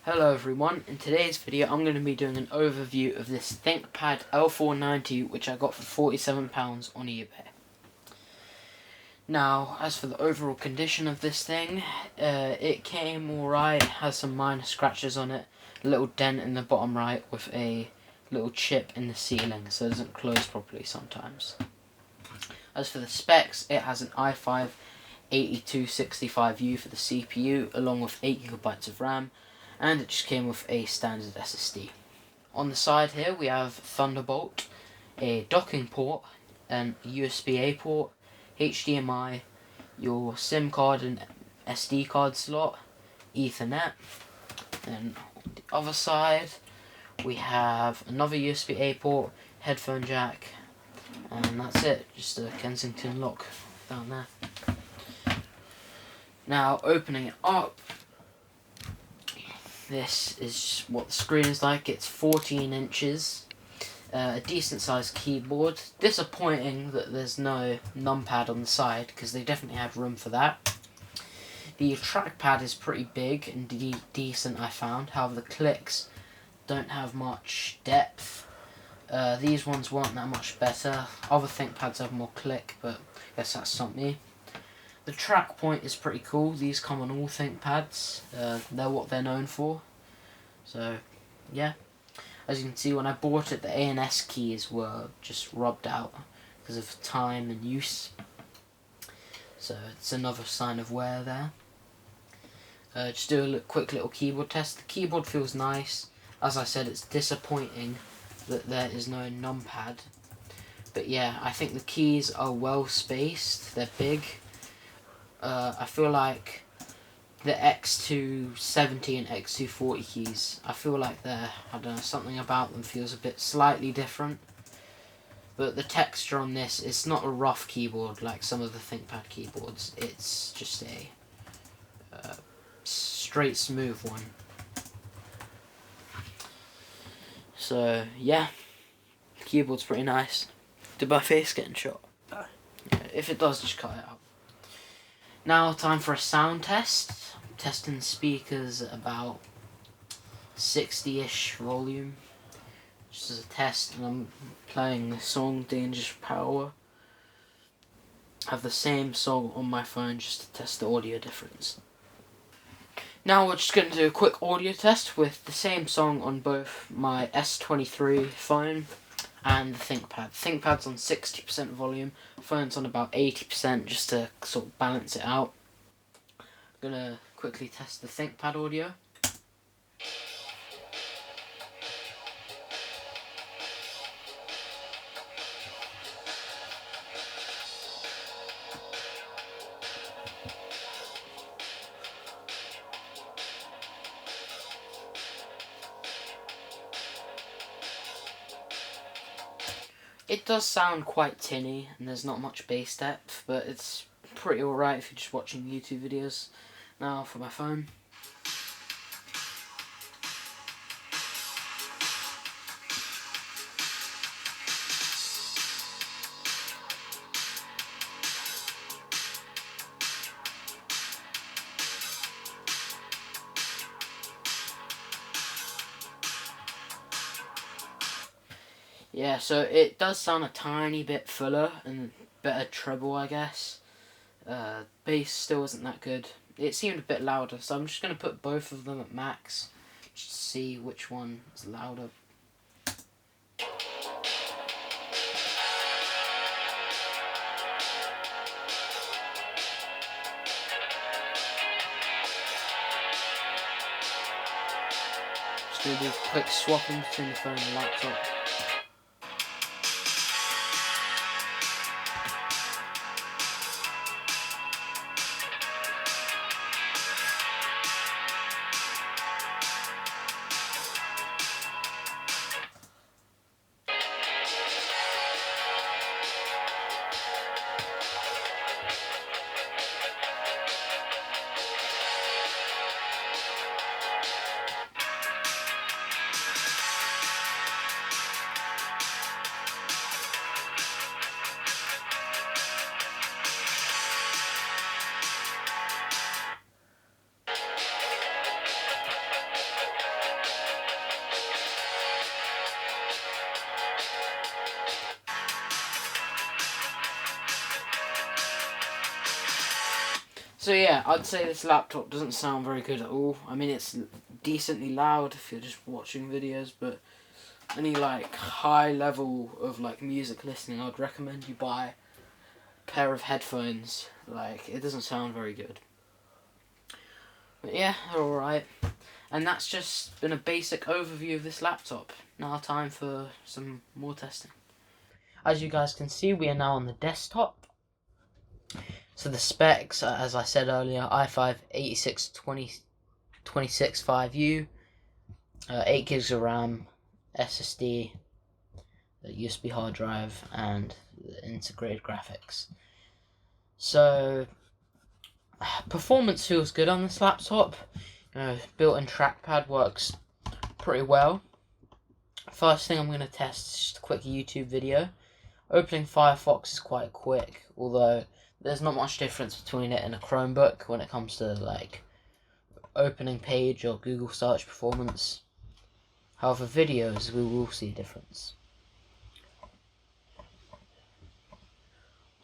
Hello everyone, in today's video I'm going to be doing an overview of this ThinkPad L490 which I got for £47 on eBay. Now, as for the overall condition of this thing, it came alright, has some minor scratches on it, a little dent in the bottom right with a little chip in the ceiling so it doesn't close properly sometimes. As for the specs, it has an i5 8265U for the CPU along with 8GB of RAM, and it just came with a standard SSD. On the side here we have Thunderbolt, a docking port, an USB-A port, HDMI, your SIM card and SD card slot, Ethernet. Then on the other side we have another USB-A port, headphone jack, and that's it, just a Kensington lock down there. Now opening it up, this is what the screen is like. It's 14 inches, a decent sized keyboard. Disappointing that there's no numpad on the side because they definitely had room for that. The trackpad is pretty big and decent, I found. However, the clicks don't have much depth. These ones weren't that much better. Other ThinkPads have more click, but I guess that's not me. The track point is pretty cool. These come on all ThinkPads. They're what they're known for. So, yeah. As you can see, when I bought it, the A and S keys were just rubbed out because of time and use. So, it's another sign of wear there. Just do a quick little keyboard test. The keyboard feels nice. As I said, it's disappointing that there is no numpad. But yeah, I think the keys are well spaced. They're big. I feel like the X270 and X240 keys, I feel like I don't know, something about them feels a bit slightly different. But the texture on this, it's not a rough keyboard like some of the ThinkPad keyboards. It's just a straight, smooth one. So, yeah. The keyboard's pretty nice. Did my face getting shot? No. Yeah, if it does, just cut it out. Now, time for a sound test. I'm testing the speakers at about 60-ish volume. Just as a test, and I'm playing the song Dangerous Power. I have the same song on my phone just to test the audio difference. Now we're just going to do a quick audio test with the same song on both my S23 phone and the ThinkPad. ThinkPad's on 60% volume, phone's on about 80% just to sort of balance it out. I'm going to quickly test the ThinkPad audio. It does sound quite tinny and there's not much bass depth, but it's pretty alright if you're just watching YouTube videos. Now for my phone. Yeah, so it does sound a tiny bit fuller and better treble, I guess. Bass still isn't that good. It seemed a bit louder, so I'm just going to put both of them at max, just to see which one is louder. Just going to do a quick swapping between the phone and the laptop. So yeah, I'd say this laptop doesn't sound very good at all. I mean, it's decently loud if you're just watching videos, but any like high level of like music listening, I'd recommend you buy a pair of headphones. Like, it doesn't sound very good. But yeah, they're alright. And that's just been a basic overview of this laptop. Now time for some more testing. As you guys can see, we are now on the desktop. So the specs, as I said earlier, i5 8626U, 8 gigs of RAM, SSD, USB hard drive, and integrated graphics. So performance feels good on this laptop. Built-in trackpad works pretty well. First thing I'm going to test is just a quick YouTube video. Opening Firefox is quite quick, although there's not much difference between it and a Chromebook when it comes to like opening page or Google search performance. However, videos, we will see a difference.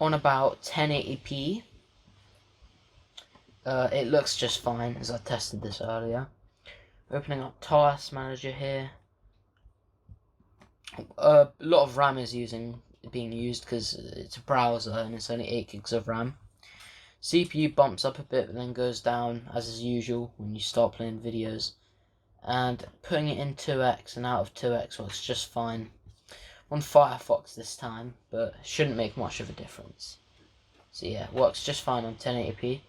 On about 1080p, it looks just fine, as I tested this earlier. Opening up Task Manager here. A lot of RAM is being used because it's a browser and it's only 8 gigs of RAM. CPU bumps up a bit but then goes down as is usual when you start playing videos. And putting it in 2x and out of 2x works just fine. On Firefox this time, but shouldn't make much of a difference. So yeah, works just fine on 1080p.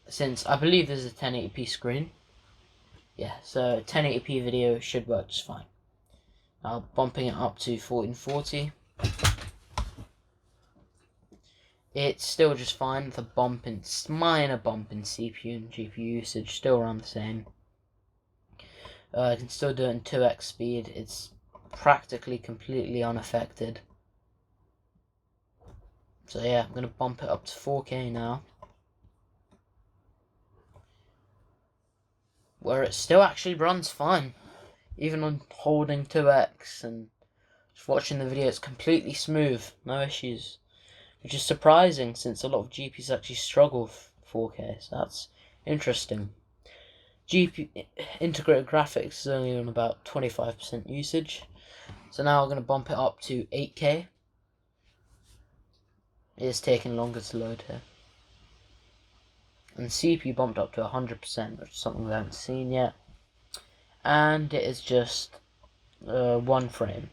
Since I believe there's a 1080p screen. Yeah, so 1080p video should work just fine. Now bumping it up to 1440. It's still just fine. The minor bump in CPU and GPU usage, still around the same. I can still do it in 2x speed. It's practically completely unaffected. So yeah, I'm going to bump it up to 4K now. Where it still actually runs fine. Even on holding 2x and just watching the video, it's completely smooth. No issues. Which is surprising since a lot of GPUs actually struggle with 4K. So that's interesting. Integrated graphics is only on about 25% usage. So now I'm going to bump it up to 8K. It is taking longer to load here. And CPU bumped up to 100%, which is something we haven't seen yet. And it is just 1 frame.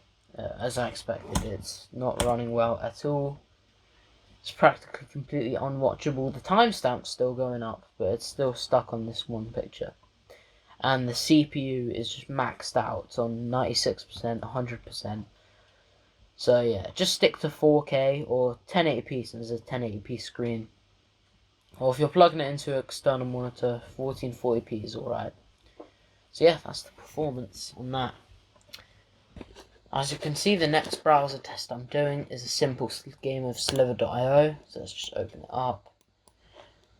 As I expected, it's not running well at all. It's practically completely unwatchable. The timestamp's still going up, but it's still stuck on this one picture. And the CPU is just maxed out. It's on 96%, 100%. So yeah, just stick to 4K or 1080p since there's a 1080p screen. Or if you're plugging it into an external monitor, 1440p is alright. So yeah, that's the performance on that. As you can see, the next browser test I'm doing is a simple game of Sliver.io. So let's just open it up.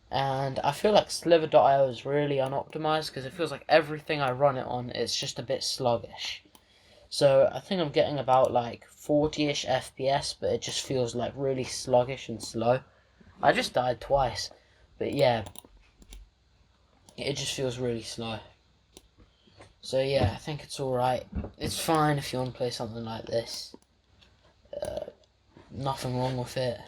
And I feel like Sliver.io is really unoptimized because it feels like everything I run it on is just a bit sluggish. So I think I'm getting about like 40-ish FPS, but it just feels like really sluggish and slow. I just died twice, but yeah, it just feels really slow. So yeah, I think it's alright. It's fine if you want to play something like this. Nothing wrong with it.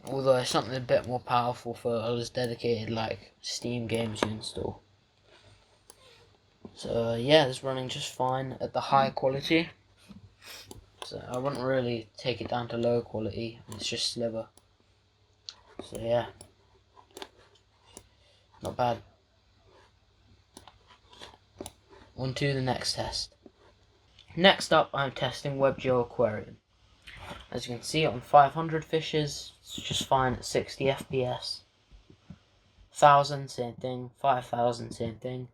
Although it's something a bit more powerful for others dedicated like Steam games you install. So yeah, it's running just fine at the high quality. So I wouldn't really take it down to low quality. It's just Sliver. So yeah, not bad. On to the next test. Next up, I'm testing WebGL Aquarium. As you can see, on 500 fishes, it's just fine at 60 FPS. 1000, same thing. 5000, same thing.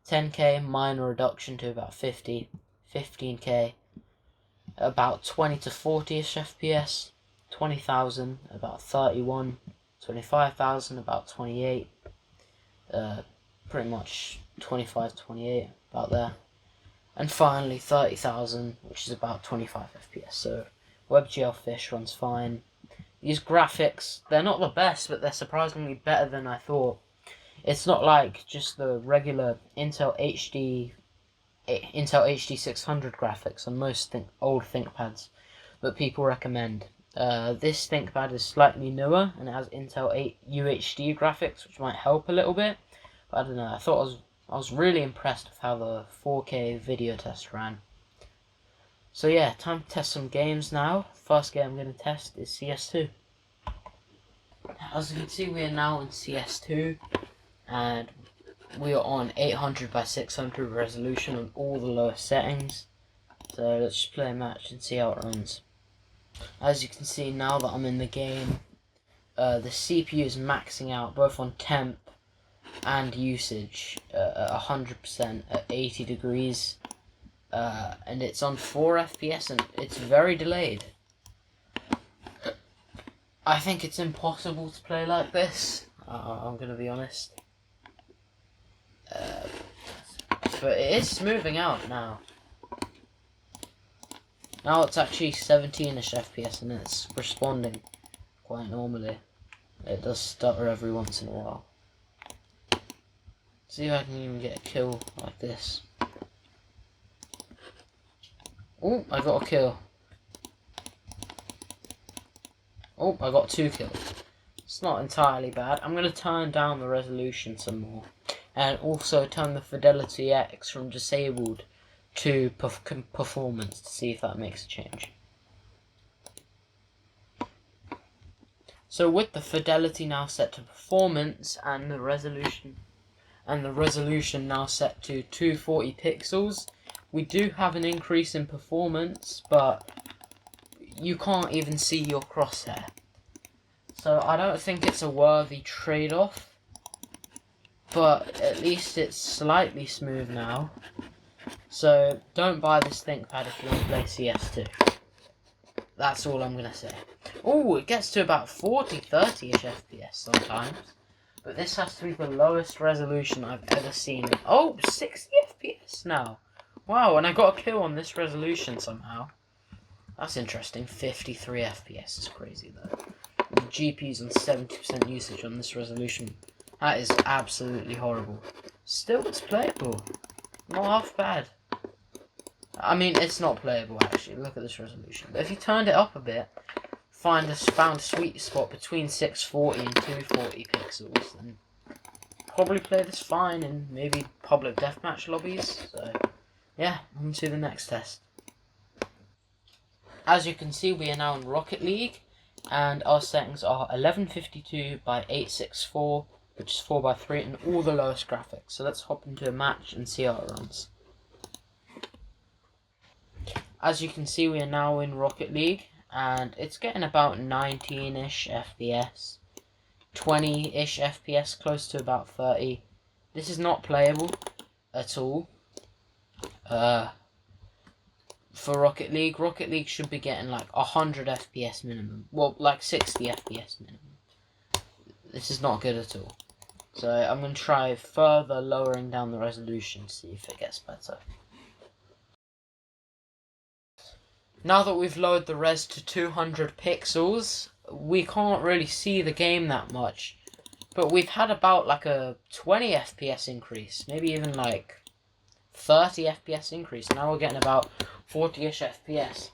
10K, minor reduction to about 50. 15K, about 20 to 40ish FPS. 20,000, about 31. 25,000, about 28. Pretty much 25, 28, about there. And finally 30,000, which is about 25 FPS. So WebGL Fish runs fine. These graphics, they're not the best, but they're surprisingly better than I thought. It's not like just the regular Intel HD 600 graphics on most old ThinkPads that people recommend. This ThinkPad is slightly newer and it has Intel 8 UHD graphics, which might help a little bit. But I don't know. I was really impressed with how the 4K video test ran. So yeah, time to test some games now. First game I'm going to test is CS2. As you can see, we are now in CS2, and we are on 800 by 600 resolution on all the lowest settings. So let's just play a match and see how it runs. As you can see, now that I'm in the game, the CPU is maxing out both on temp and usage at 100% at 80 degrees, and it's on 4 FPS and it's very delayed. I think it's impossible to play like this, I'm going to be honest. But it is smoothing out now. Now it's actually 17ish FPS and it's responding quite normally. It does stutter every once in a while. See if I can even get a kill like this. Oh, I got a kill. Oh, I got 2 kills. It's not entirely bad. I'm going to turn down the resolution some more. And also turn the Fidelity X from disabled to performance to see if that makes a change. So with the fidelity now set to performance and the resolution now set to 240 pixels, we do have an increase in performance, but you can't even see your crosshair. So I don't think it's a worthy trade-off, but at least it's slightly smooth now. So don't buy this ThinkPad if you want to play CS2. That's all I'm going to say. Oh, it gets to about 30-ish FPS sometimes. But this has to be the lowest resolution I've ever seen. Oh, 60 FPS now. Wow, and I got a kill on this resolution somehow. That's interesting. 53 FPS is crazy though. The GPU's on 70% usage on this resolution. That is absolutely horrible. Still, it's playable. Not half bad. I mean, it's not playable actually. Look at this resolution. But if you turned it up a bit, found a sweet spot between 640 and 240 pixels, then probably play this fine in maybe public deathmatch lobbies. So yeah, on to the next test. As you can see, we are now in Rocket League, and our settings are 1152 by 864, which is 4:3, and all the lowest graphics. So let's hop into a match and see how it runs. As you can see, we are now in Rocket League, and it's getting about 19-ish FPS, 20-ish FPS, close to about 30. This is not playable at all. For Rocket League should be getting like 100 FPS minimum. Well, like 60 FPS minimum. This is not good at all. So I'm going to try further lowering down the resolution to see if it gets better. Now that we've lowered the res to 200 pixels, we can't really see the game that much. But we've had about like a 20 FPS increase, maybe even like 30 FPS increase. Now we're getting about 40-ish FPS.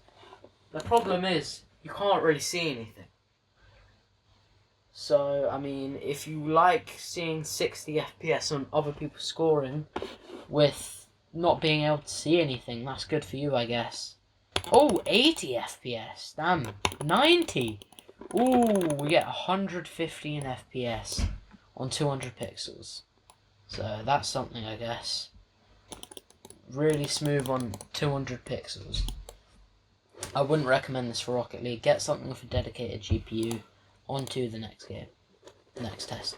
The problem is, you can't really see anything. So, I mean, if you like seeing 60 FPS on other people scoring with not being able to see anything, that's good for you, I guess. Oh, 80 FPS. Damn. 90. Ooh, we get 115 FPS on 200 pixels. So that's something, I guess. Really smooth on 200 pixels. I wouldn't recommend this for Rocket League. Get something with a dedicated GPU. On to the next game. Next test.